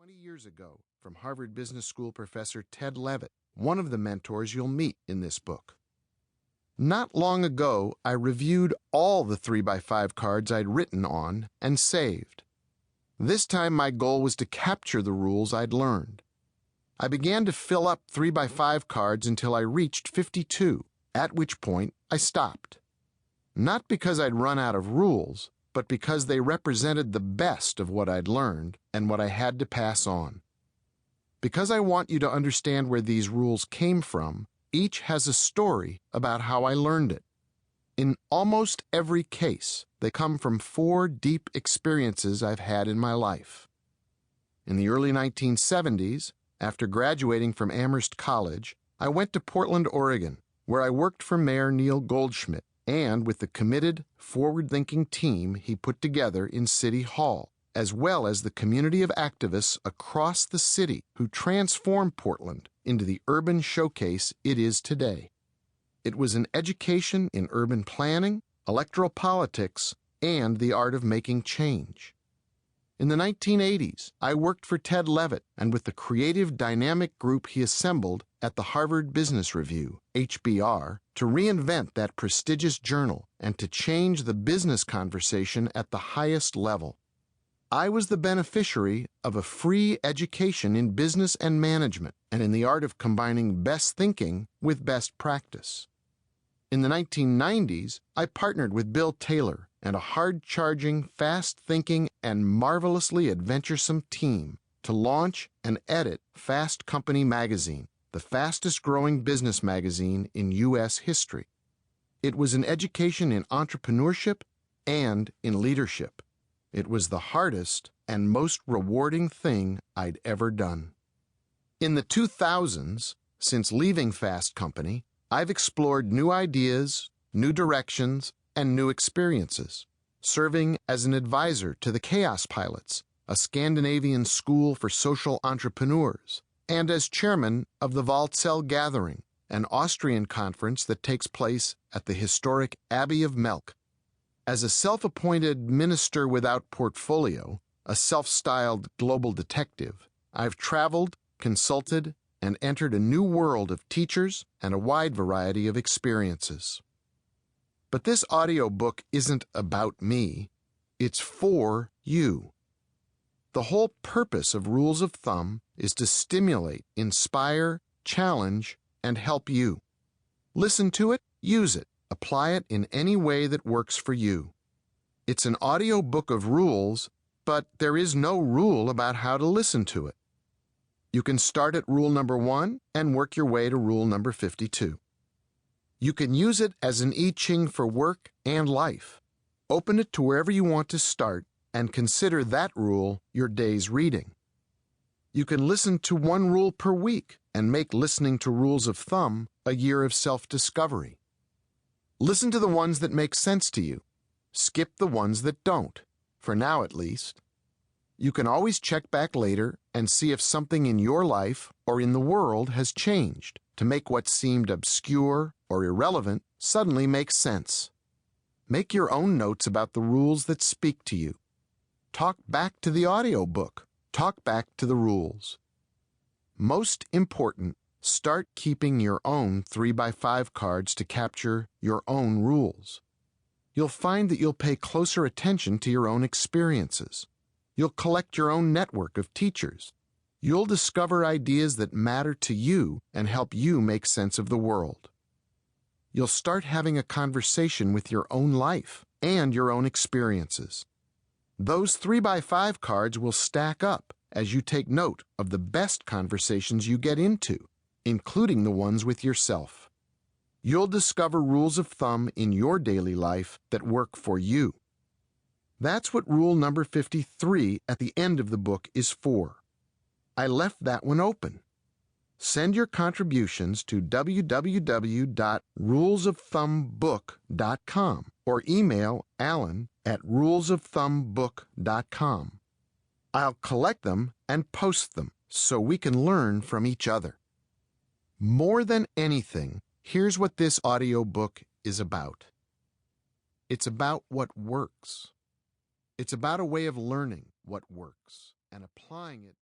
20 years ago from Harvard Business School professor Ted Levitt, one of the mentors you'll meet in this book. Not long ago, I reviewed all the 3x5 cards I'd written on and saved. This time my goal was to capture the rules I'd learned. I began to fill up 3x5 cards until I reached 52, at which point I stopped. Not because I'd run out of rules, but because they represented the best of what I'd learned and what I had to pass on. Because I want you to understand where these rules came from, each has a story about how I learned it. In almost every case, they come from 4 deep experiences I've had in my life. In the early 1970s, after graduating from Amherst College, I went to Portland, Oregon, where I worked for Mayor Neil Goldschmidt and with the committed, forward-thinking team he put together in City Hall, as well as the community of activists across the city who transformed Portland into the urban showcase it is today. It was an education in urban planning, electoral politics, and the art of making change. In the 1980s, I worked for Ted Levitt and with the creative dynamic group he assembled at the Harvard Business Review, HBR, to reinvent that prestigious journal and to change the business conversation at the highest level. I was the beneficiary of a free education in business and management and in the art of combining best thinking with best practice. In the 1990s, I partnered with Bill Taylor and a hard-charging, fast-thinking, and marvelously adventuresome team to launch and edit Fast Company magazine, the fastest-growing business magazine in U.S. history. It was an education in entrepreneurship and in leadership. It was the hardest and most rewarding thing I'd ever done. In the 2000s, since leaving Fast Company, I've explored new ideas, new directions, and new experiences, serving as an advisor to the Chaos Pilots, a Scandinavian school for social entrepreneurs, and as chairman of the Waldsell Gathering, an Austrian conference that takes place at the historic Abbey of Melk. As a self-appointed minister without portfolio, a self-styled global detective, I've traveled, consulted, and entered a new world of teachers and a wide variety of experiences. But this audiobook isn't about me. It's for you. The whole purpose of Rules of Thumb is to stimulate, inspire, challenge, and help you. Listen to it, use it, apply it in any way that works for you. It's an audiobook of rules, but there is no rule about how to listen to it. You can start at rule number 1 and work your way to rule number 52. You can use it as an I Ching for work and life. Open it to wherever you want to start and consider that rule your day's reading. You can listen to 1 rule per week and make listening to Rules of Thumb a year of self-discovery. Listen to the ones that make sense to you. Skip the ones that don't, for now at least. You can always check back later and see if something in your life or in the world has changed to make what seemed obscure or irrelevant suddenly make sense. Make your own notes about the rules that speak to you. Talk back to the audiobook. Talk back to the rules. Most important, start keeping your own 3x5 cards to capture your own rules. You'll find that you'll pay closer attention to your own experiences. You'll collect your own network of teachers. You'll discover ideas that matter to you and help you make sense of the world. You'll start having a conversation with your own life and your own experiences. Those 3x5 cards will stack up as you take note of the best conversations you get into, including the ones with yourself. You'll discover rules of thumb in your daily life that work for you. That's what rule number 53 at the end of the book is for. I left that one open. Send your contributions to www.rulesofthumbbook.com or email alan@rulesofthumbbook.com. I'll collect them and post them so we can learn from each other. More than anything, here's what this audiobook is about. It's about what works. It's about a way of learning what works and applying it